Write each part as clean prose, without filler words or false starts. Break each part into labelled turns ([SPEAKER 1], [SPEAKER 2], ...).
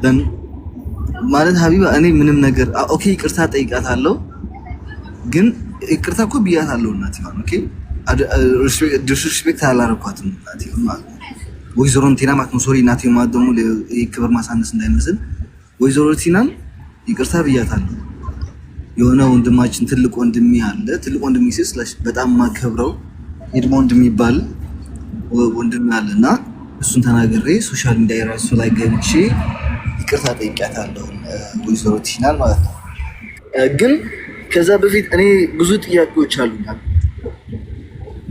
[SPEAKER 1] ደን ማለት ሀቢባ እኔ ምንም ነገር ኦኬ ይቅርታ ጠይቃታለሁ፣ ግን ይቅርታ እኮ ብያታለሁ እናቴ ማለት ኦኬ ዲስሪስፔክት አላረኳትም እናቴ ማለት ወይዘሮ ቲና ማለት ነው። ሶሪ እናቴ ማለት ደግሞ የክብር ማሳነስ እንዳይመስል ወይዘሮ ቲናን ይቅርታ ብያታለሁ። የሆነ ወንድማችን ትልቅ ወንድሜ አለ፣ ትልቅ ወንድሜ ሲስላሽ በጣም ማከብረው ኤድሞ ወንድሜ ይባል ወንድሜ አለና እሱን ተናግሬ ሶሻል ሚዲያ ራሱ ላይ ገብቼ ይቅርታ ጠይቄያታለሁ ወይዘሮ ቲናን ማለት ነው። ግን ከዛ በፊት እኔ ብዙ ጥያቄዎች አሉኛል።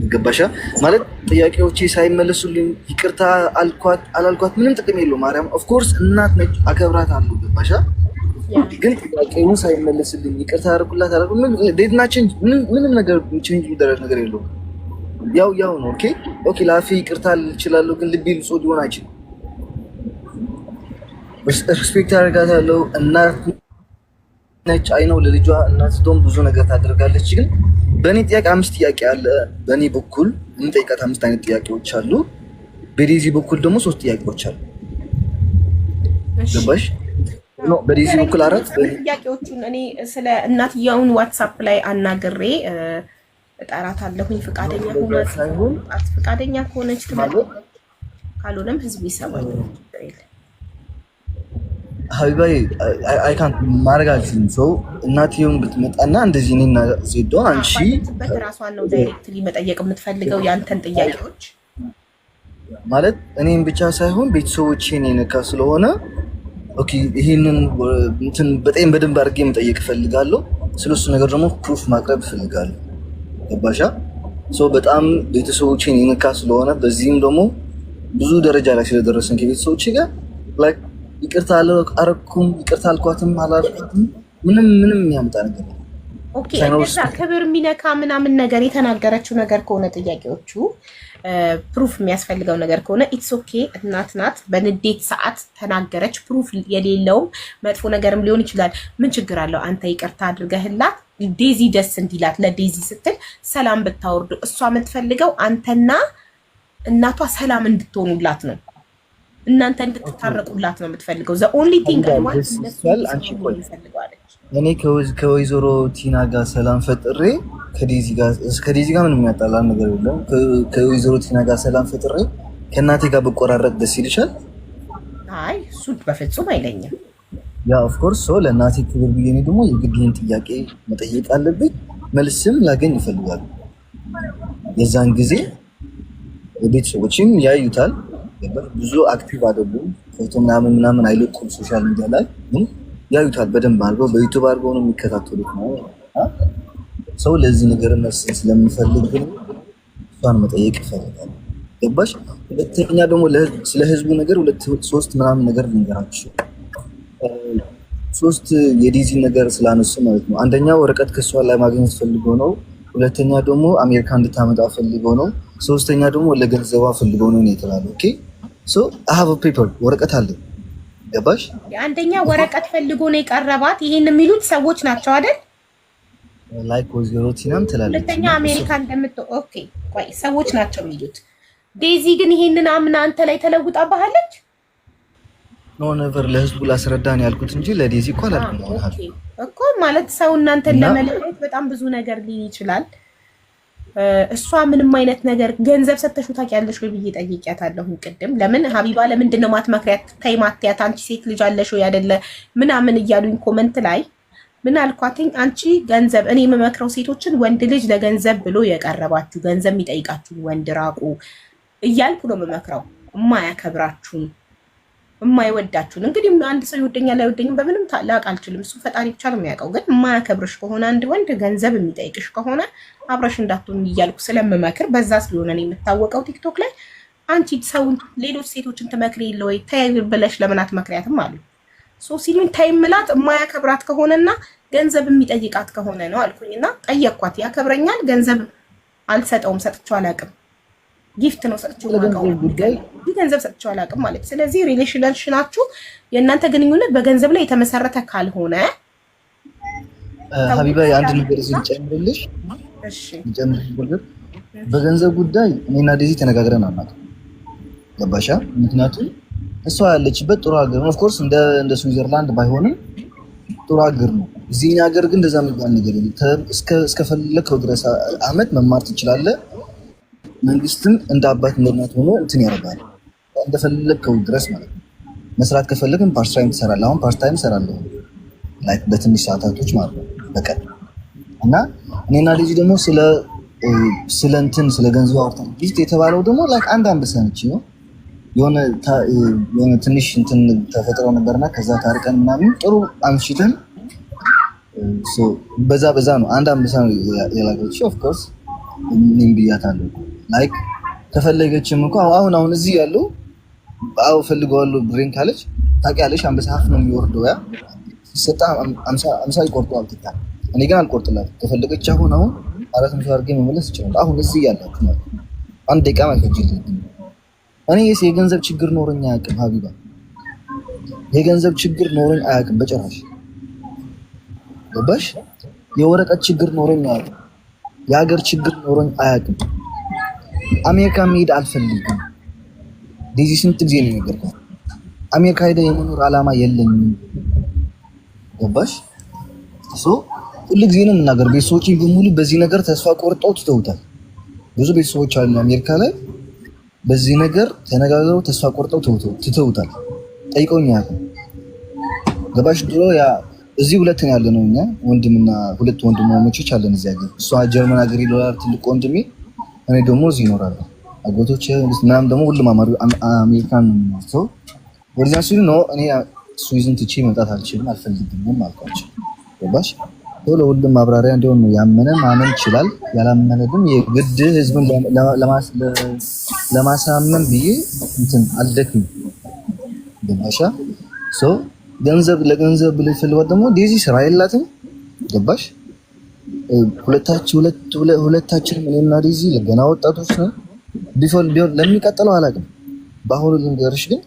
[SPEAKER 1] ገባሻ ማለት ጥያቄዎቼ ሳይመለሱልኝ ይቅርታ አልኳት አላልኳት ምንም ጥቅም የለውም። ማርያም ኦፍ ኮርስ እናት ነች፣ አከብራታለሁ። ገባሻ ግን ጥያቄውን ሳይመለስልኝ ይቅርታ አደረኩላት አላልኩም ዴድና ቼንጅ ምንም ነገር ቼንጅ የሚደረግ ነገር የለውም። ያው ነው። ኦኬ ላፊ ይቅርታ እችላለሁ፣ ግን ልቤ ንጹህ ሊሆን አይችልም። ሪስፔክት አደርጋታለሁ። እናት ነች፣ አይ ነው ለልጇ እናት ስትሆን ብዙ ነገር ታደርጋለች። ግን በእኔ ጥያቄ 5 ጥያቄ አለ። በእኔ በኩል እንጠይቃት 5 አይነት ጥያቄዎች አሉ። በዴዚ በኩል ደግሞ 3 ጥያቄዎች አሉ። ገባሽ? በዴዚ በኩል 4
[SPEAKER 2] ጥያቄዎቹን እኔ ስለ እናትየውን ዋትስአፕ ላይ አናግሬ እጠራታለሁኝ። ፈቃደኛ ከሆነች ትመጣ፣ ካልሆነም ህዝቡ ይሰማል።
[SPEAKER 1] ሀቢባዬ አይካንት ማድረግ አልችልም። ሰው እናትየውን ብትመጣና እንደዚህ እኔና ዜዶ አንቺ
[SPEAKER 2] በራሷን ነው ዳይሬክትሊ መጠየቅ የምትፈልገው ያንተን ጥያቄዎች
[SPEAKER 1] ማለት እኔም ብቻ ሳይሆን ቤተሰቦቼን የነካ ስለሆነ ኦኬ ይሄንን እንትን በጣም በደንብ አድርጌ መጠየቅ እፈልጋለሁ። ስለሱ ነገር ደግሞ ፕሩፍ ማቅረብ እፈልጋለሁ። ገባሻ? ሰው በጣም ቤተሰቦቼን የነካ ስለሆነ በዚህም ደግሞ ብዙ ደረጃ ላይ ስለደረሰን ከቤተሰቦቼ ጋር ላይክ ይቅርታ አላረኩም ይቅርታ አልኳትም አላልኳትም ምንም የሚያመጣ ነገር ነው።
[SPEAKER 2] ኦኬ እንደዛ ክብር የሚነካ ምናምን ነገር የተናገረችው ነገር ከሆነ ጥያቄዎቹ ፕሩፍ የሚያስፈልገው ነገር ከሆነ ኢትስ ኦኬ። እናት ናት፣ በንዴት ሰዓት ተናገረች። ፕሩፍ የሌለውም መጥፎ ነገርም ሊሆን ይችላል። ምን ችግር አለው? አንተ ይቅርታ አድርገህላት ዴዚ ደስ እንዲላት ለዴዚ ስትል ሰላም ብታወርዱ፣ እሷ የምትፈልገው አንተና እናቷ ሰላም እንድትሆኑላት ነው። እናንተ እንድትታረቁላት ነው የምትፈልገው። ዘ ኦንሊ ቲንግ አይ ዋንት
[SPEAKER 1] እኔ ከወይዘሮ ቲና ጋር ሰላም ፈጥሬ ከዴዚ ጋር ምንም የሚያጣላ ነገር የለም። ከወይዘሮ ቲና ጋር ሰላም ፈጥሬ ከእናቴ ጋር ብቆራረጥ ደስ ይልሻል?
[SPEAKER 2] አይ እሱ በፍጹም አይለኝም።
[SPEAKER 1] ያ ኦፍ ኮርስ ሶ ለእናቴ ክብር ብዬ እኔ ደግሞ የግድን ጥያቄ መጠየቅ አለብኝ፣ መልስም ላገኝ ይፈልጋሉ። የዛን ጊዜ ቤተሰቦችም ያዩታል። ብዙ አክቲቭ አይደሉም፣ ፎቶ ምናምን አይለቁም ሶሻል ሚዲያ ላይ፣ ግን ያዩታል በደንብ አድርገው በዩቲዩብ አድርገው ነው የሚከታተሉት ነው ሰው። ለዚህ ነገር መልስ ስለምፈልግ ግን እሷን መጠየቅ ይፈልጋል። ገባሽ? ሁለተኛ ደግሞ ስለ ህዝቡ ነገር 2-3 ምናምን ነገር ልንገራችሁ። 3 የዴዚ ነገር ስላነሱ ማለት ነው። አንደኛ ወረቀት ከሷ ላይ ማግኘት ፈልገው ነው። ሁለተኛ ደግሞ አሜሪካ እንድታመጣ ፈልገው ነው። ሶስተኛ ደግሞ ለገንዘቧ ፈልገው ነው የተባለው። ኦኬ ሶ አይ ሃቭ አ ፔፐር ወረቀት አለ። ገባሽ?
[SPEAKER 2] አንደኛ ወረቀት ፈልጎ ነው የቀረባት። ይሄን የሚሉት ሰዎች ናቸው አይደል?
[SPEAKER 1] ላይክ ወይዘሮ ቲናም ትላለች።
[SPEAKER 2] ሁለተኛ አሜሪካ ኦኬ ቆይ ሰዎች ናቸው የሚሉት። ዴዚ ግን ይሄንን አምና አንተ ላይ ተለውጣ ባህለች።
[SPEAKER 1] ኖ ነቨር ለህዝቡ ላስረዳን ያልኩት እንጂ ለዴዚ እኮ አላልኩም
[SPEAKER 2] እኮ ማለት ሰው እናንተን ለመለየት በጣም ብዙ ነገር ሊል ይችላል። እሷ ምንም አይነት ነገር ገንዘብ ሰተሽው ታውቂያለሽ ወይ ብዬ ጠይቂያታለሁ ቅድም። ለምን ሀቢባ ለምንድን ነው ማትመክሪያት? ተይ ማትያት፣ አንቺ ሴት ልጅ አለሽ ወይ አይደለ ምናምን እያሉኝ ኮመንት ላይ ምን አልኳትኝ? አንቺ ገንዘብ እኔ የምመክረው ሴቶችን ወንድ ልጅ ለገንዘብ ብሎ የቀረባችሁ ገንዘብ የሚጠይቃችሁ ወንድ ራቁ እያልኩ ነው የምመክረው። የማያከብራችሁን የማይወዳችሁን እንግዲህ አንድ ሰው ይወደኛል አይወደኝም በምንም ታላቅ አልችልም፣ እሱ ፈጣሪ ብቻ ነው የሚያውቀው። ግን የማያከብርሽ ከሆነ አንድ ወንድ ገንዘብ የሚጠይቅሽ ከሆነ አብረሽ እንዳትሆን እያልኩ ስለምመክር በዛ ስለሆነ ነው የምታወቀው ቲክቶክ ላይ። አንቺ ሰውን ሌሎች ሴቶችን ትመክሪ የለ ወይ ተይ ብለሽ ለምን አትመክሪያትም አሉ። ሶ ሲሉኝ ተይ ምላት የማያከብራት ከሆነና ገንዘብ የሚጠይቃት ከሆነ ነው አልኩኝና ጠየቅኳት። ያከብረኛል፣ ገንዘብ አልሰጠውም፣ ሰጥቼው አላውቅም፣ ጊፍት ነው ሰጥቼው ገንዘብ ሰጥቼው አላውቅም ማለት። ስለዚህ ሪሌሽንሽናችሁ የእናንተ ግንኙነት በገንዘብ ላይ የተመሰረተ ካልሆነ
[SPEAKER 1] ሀቢባ አንድ ነገር እዚህ ልጨምርልሽ።
[SPEAKER 2] እሺ
[SPEAKER 1] በገንዘብ ጉዳይ እኔና ዴዚ ተነጋግረን አናውቅም። ገባሻ? ምክንያቱም እሷ ያለችበት ጥሩ ሀገር ነው። ኦፍ ኮርስ እንደ ስዊዘርላንድ ባይሆንም ጥሩ ሀገር ነው። እዚህ ሀገር ግን እንደዛ የሚባል ነገር የለም። እስከፈለከው ድረስ አመት መማር ትችላለህ። መንግስትም እንደ አባት እንደናት ሆኖ እንትን ያደርጋል እንደፈለከው ድረስ ማለት ነው። መስራት ከፈለግን ፓርት ታይም ትሰራለህ። አሁን ፓርት ታይም እሰራለሁ ላይክ በትንሽ ሰዓታቶች ማለት ነው በቀን እና እኔና ልጅ ደግሞ ስለ ገንዘብ አውርተን ጊፍት የተባለው ደግሞ ላይክ አንድ አንበሳ ነች ነው የሆነ ትንሽ እንትን ተፈጥሮ ነበርና ከዛ ታርቀን ምናምን ጥሩ አምሽተን በዛ ነው አንድ አንበሳ ነው የላከችው። ኦፍ ኮርስ እኔም ብያታለሁ ላይክ ከፈለገችም እንኳን አሁን እዚህ ያለው ፈልገዋለሁ ብሬን ካለች ታውቂያለሽ አንበሳ ሀፍ ነው የሚወርደው ያ ሲሰጣ 50 ይቆርጠዋል ትታ እኔ ግን አልቆርጥላትም። ከፈለገች አሁን 400 አድርጌ መመለስ ይችላል። አሁን እዚህ ያላት ማለት አንድ ደቂቃ ማይፈጅልኝ። እኔ የገንዘብ ችግር ኖረኝ አያውቅም ሀቢባ፣ የገንዘብ ችግር ኖረኝ አያውቅም በጭራሽ ገባሽ? የወረቀት ችግር ኖረኝ አያውቅም። የሀገር ችግር ኖረኝ አያውቅም። አሜሪካ መሄድ አልፈልግም። ዲዚ ስንት ጊዜ ነው የነገርኩት። አሜሪካ ሄደ የመኖር ዓላማ የለኝም ገባሽ? ሁሉ ጊዜ ነው የምናገር። ቤተሰቦቼ በሙሉ በዚህ ነገር ተስፋ ቆርጠው ትተውታል። ብዙ ቤተሰቦች አሉ አሜሪካ ላይ በዚህ ነገር ተነጋግረው ተስፋ ቆርጠው ትተውታል። ጠይቀውኛል ገባሽ? ድሮ ያ እዚህ ሁለት ነው ያለነው እኛ ወንድምና ሁለት ወንድማማቾች አለን እዚህ ሀገር። እሷ ጀርመን ሀገር ይኖራል ትልቅ ወንድሜ፣ እኔ ደግሞ እዚህ ይኖራል። አጎቶች ምናምን ደግሞ ሁሉም አሜሪካን ነው። ወደዚያ ሲሉ ነው እኔ ስዊዝን ትቼ መምጣት አልችልም አልፈልግም አልኳቸው። ገባሽ? ሁሉም ማብራሪያ እንዲሆን ነው። ያመነ ማመን ይችላል፣ ያላመነ ግን የግድ ህዝብን ለማሳመን ብዬ እንትን አልደክም። ገባሻ? ለገንዘብ ብለ ፈልጓት ደግሞ ዴዚ ስራ የላትም። ገባሽ? ሁለታችን እኔና ዴዚ ገና ወጣቶች ነን። ቢሆን ለሚቀጥለው አላውቅም። በአሁኑ ልንገርሽ ግን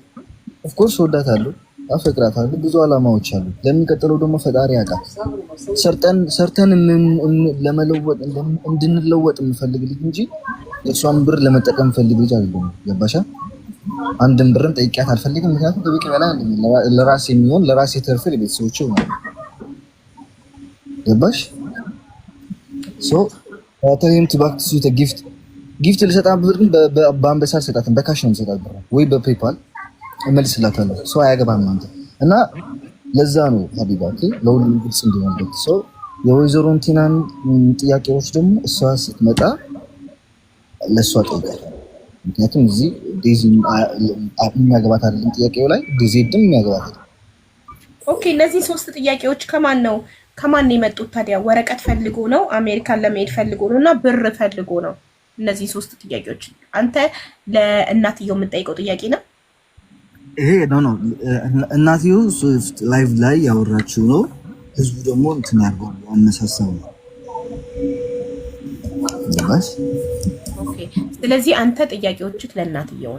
[SPEAKER 1] ኦፍኮርስ ወዳታለሁ፣ አፈቅራታለሁ። ብዙ አላማዎች አሉ። ለሚቀጥለው ደግሞ ፈጣሪ ያውቃል። ሰርተን ለመለወጥ እንድንለወጥ የምፈልግ ልጅ እንጂ የእሷን ብር ለመጠቀም የምፈልግ ልጅ አይደለም። ገባሻ? አንድም ብርም ጠይቂያት አልፈልግም። ምክንያቱም ከበቂ በላይ ለራሴ የሚሆን ለራሴ ተርፍ ለቤተሰቦቼ ነው። ገባሽ? ታይም ቱ ባክ ቱ ጊፍት ልሰጣት ብር ግን በአንበሳ ልሰጣትም በካሽ ነው ልሰጣት ብር ወይ በፔፓል እመልስላታለሁ። ሰው አያገባም አንተ እና ለዛ ነው ሀቢባ ለሁሉም ግልጽ እንዲሆንበት ሰው የወይዘሮ እንቲናን ጥያቄዎች ደግሞ እሷ ስትመጣ ለእሷ ጠይቃል። ምክንያቱም እዚህ ዴዚ የሚያገባት አይደለም ጥያቄው ላይ ዴዚድም የሚያገባት አይደለም።
[SPEAKER 2] ኦኬ እነዚህ 3 ጥያቄዎች ከማን ነው የመጡት ታዲያ? ወረቀት ፈልጎ ነው፣ አሜሪካን ለመሄድ ፈልጎ ነው እና ብር ፈልጎ ነው? እነዚህ 3 ጥያቄዎች አንተ ለእናትየው የምጠይቀው ጥያቄ ነው?
[SPEAKER 1] ይሄ ነው እናትየው ላይቭ ላይ ያወራችው ነው። ህዝቡ ደግሞ እንትን ያርገው አነሳሳው ነው።
[SPEAKER 2] ኦኬ ስለዚህ አንተ ጥያቄዎችህ ለእናትየው ነው።